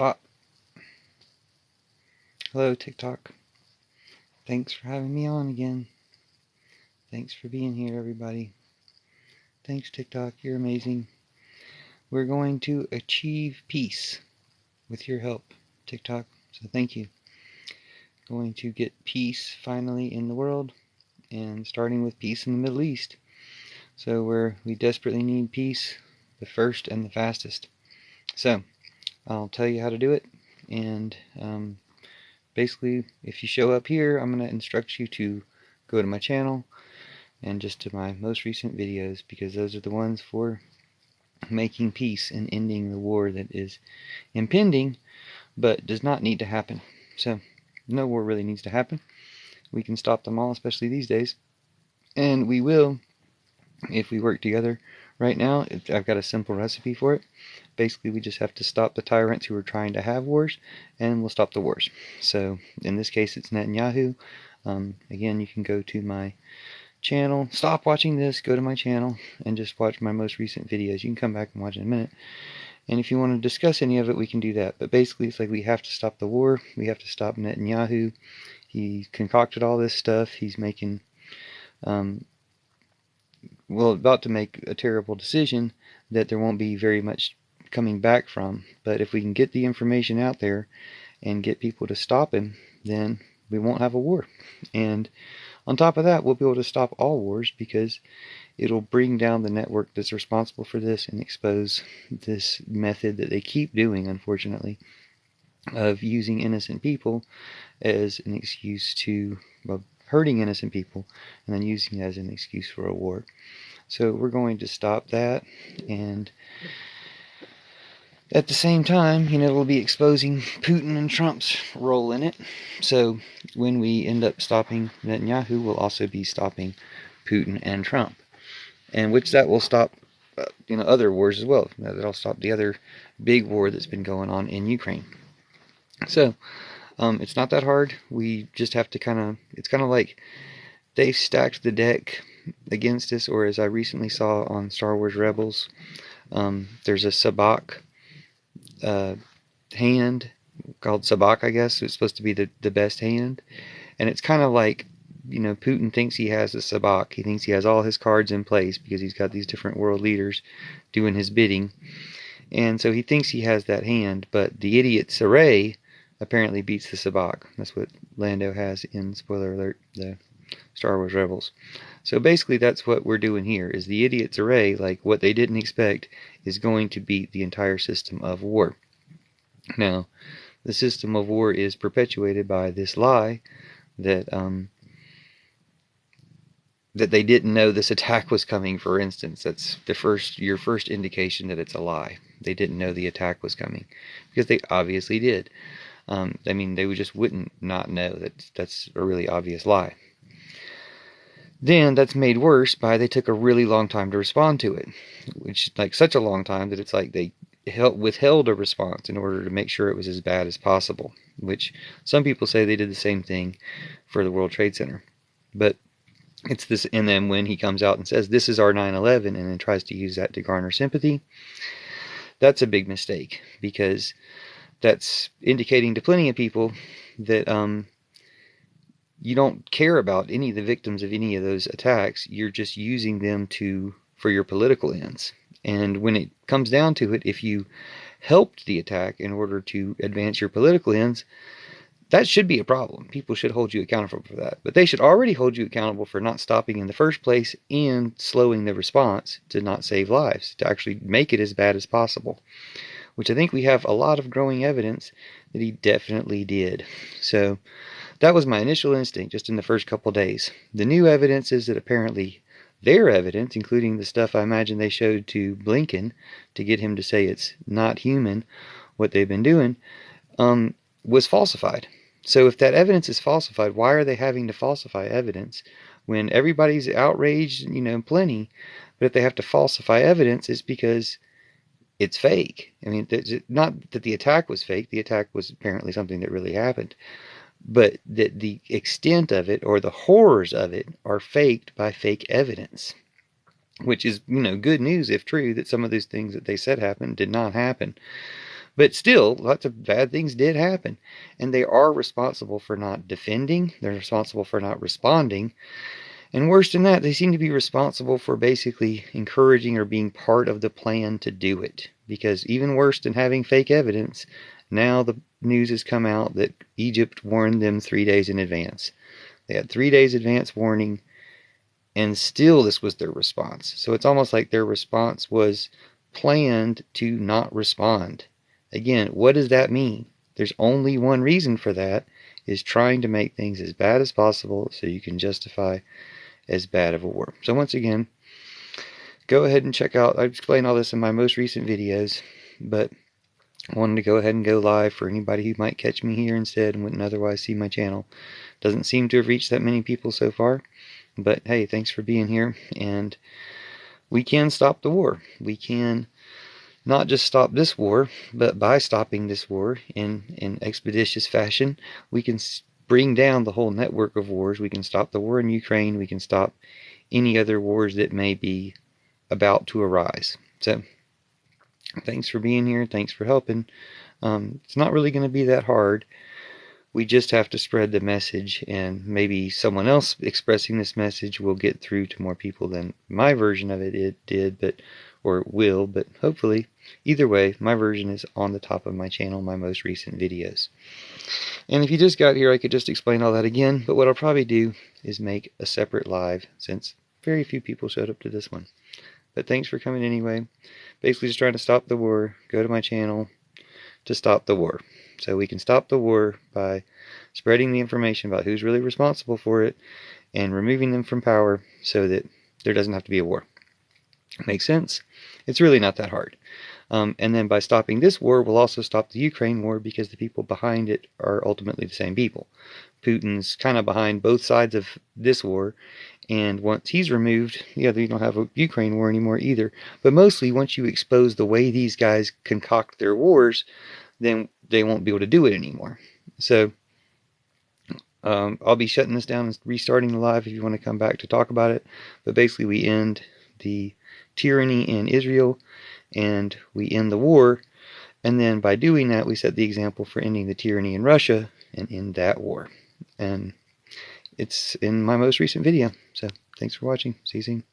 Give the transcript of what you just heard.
Stop. Hello, TikTok. Thanks for having me on again. Thanks for being here, everybody. Thanks, TikTok. You're amazing. We're going to achieve peace with your help, TikTok. So thank you. Going to get peace finally in the world, and starting with peace in the Middle East. So we desperately need peace, the first and the fastest. So I'll tell you how to do it, and basically, if you show up here, I'm going to instruct you to go to my channel and just to my most recent videos, because those are the ones for making peace and ending the war that is impending but does not need to happen. So no war really needs to happen. We can stop them all, especially these days, and we will if we work together. Right now, I've got a simple recipe for it. Basically, we just have to stop the tyrants who are trying to have wars, and we'll stop the wars. So in this case, it's Netanyahu. Again, you can go to my channel, stop watching this, go to my channel, and just watch my most recent videos. You can come back and watch in a minute. And if you want to discuss any of it, we can do that. But basically, it's like we have to stop the war. We have to stop Netanyahu. He concocted all this stuff. He's making, about to make a terrible decision that there won't be very much coming back from. But if we can get the information out there and get people to stop him, then we won't have a war. And on top of that, we'll be able to stop all wars, because it'll bring down the network that's responsible for this and expose this method that they keep doing, unfortunately, of using innocent people as an excuse to, hurting innocent people and then using it as an excuse for a war. So we're going to stop that, and at the same time, we'll be exposing Putin and Trump's role in it. So when we end up stopping Netanyahu, we'll also be stopping Putin and Trump, and which that will stop other wars as well. That'll stop the other big war that's been going on in Ukraine. So it's not that hard. We just have to it's kind of like they've stacked the deck against us, or as I recently saw on Star Wars Rebels, there's a sabak hand called sabak, I guess. It's supposed to be the best hand, and it's kind of like, Putin thinks he has a sabak. He thinks he has all his cards in place because he's got these different world leaders doing his bidding, and so he thinks he has that hand. But the idiot Saray apparently beats the sabak. That's what Lando has in, spoiler alert, the Star Wars Rebels. So basically that's what we're doing here, is the idiot's array, like what they didn't expect, is going to beat the entire system of war. Now, the system of war is perpetuated by this lie that that they didn't know this attack was coming, for instance. That's your first indication that it's a lie. They didn't know the attack was coming, because they obviously did. They just wouldn't not know that that's a really obvious lie. Then that's made worse by they took a really long time to respond to it, which like such a long time that it's like they withheld a response in order to make sure it was as bad as possible, which some people say they did the same thing for the World Trade Center. But it's this, and then when he comes out and says this is our 9/11 and then tries to use that to garner sympathy, that's a big mistake, because that's indicating to plenty of people that you don't care about any of the victims of any of those attacks. You're just using them for your political ends. And when it comes down to it, if you helped the attack in order to advance your political ends, that should be a problem. People should hold you accountable for that. But they should already hold you accountable for not stopping in the first place and slowing the response to not save lives, to actually make it as bad as possible, which I think we have a lot of growing evidence that he definitely did. So that was my initial instinct just in the first couple days. The new evidence is that apparently their evidence, including the stuff I imagine they showed to Blinken to get him to say it's not human, what they've been doing, was falsified. So if that evidence is falsified, why are they having to falsify evidence when everybody's outraged, plenty? But if they have to falsify evidence, it's because it's fake. Not that the attack was fake. The attack was apparently something that really happened. But that the extent of it, or the horrors of it, are faked by fake evidence. Which is, good news if true, that some of those things that they said happened did not happen. But still, lots of bad things did happen. And they are responsible for not defending. They're responsible for not responding. And worse than that, they seem to be responsible for basically encouraging or being part of the plan to do it. Because even worse than having fake evidence, now the news has come out that Egypt warned them 3 days in advance. They had 3 days advance warning, and still this was their response. So it's almost like their response was planned to not respond. Again, what does that mean? There's only one reason for that, is trying to make things as bad as possible so you can justify as bad of a war. So once again, go ahead and check out, I've explained all this in my most recent videos, but I wanted to go ahead and go live for anybody who might catch me here instead and wouldn't otherwise see my channel. Doesn't seem to have reached that many people so far, but hey, thanks for being here, and we can stop the war. We can not just stop this war, but by stopping this war in expeditious fashion, we can bring down the whole network of wars. We can stop the war in Ukraine. We can stop any other wars that may be about to arise. So thanks for being here. Thanks for helping. It's not really going to be that hard. We just have to spread the message, and maybe someone else expressing this message will get through to more people than my version of it did, or will, but hopefully. Either way, my version is on the top of my channel, my most recent videos. And if you just got here, I could just explain all that again, but what I'll probably do is make a separate live, since very few people showed up to this one. But thanks for coming anyway. Basically just trying to stop the war. Go to my channel to stop the war. So we can stop the war by spreading the information about who's really responsible for it and removing them from power so that there doesn't have to be a war. Make sense? It's really not that hard. And then by stopping this war, we'll also stop the Ukraine war, because the people behind it are ultimately the same people. Putin's kind of behind both sides of this war, and once he's removed, you don't have a Ukraine war anymore either. But mostly, once you expose the way these guys concoct their wars, then they won't be able to do it anymore. So I'll be shutting this down and restarting the live if you want to come back to talk about it. But basically, we end the tyranny in Israel and we end the war, and then by doing that we set the example for ending the tyranny in Russia and end that war. And it's in my most recent video. So thanks for watching. See you soon.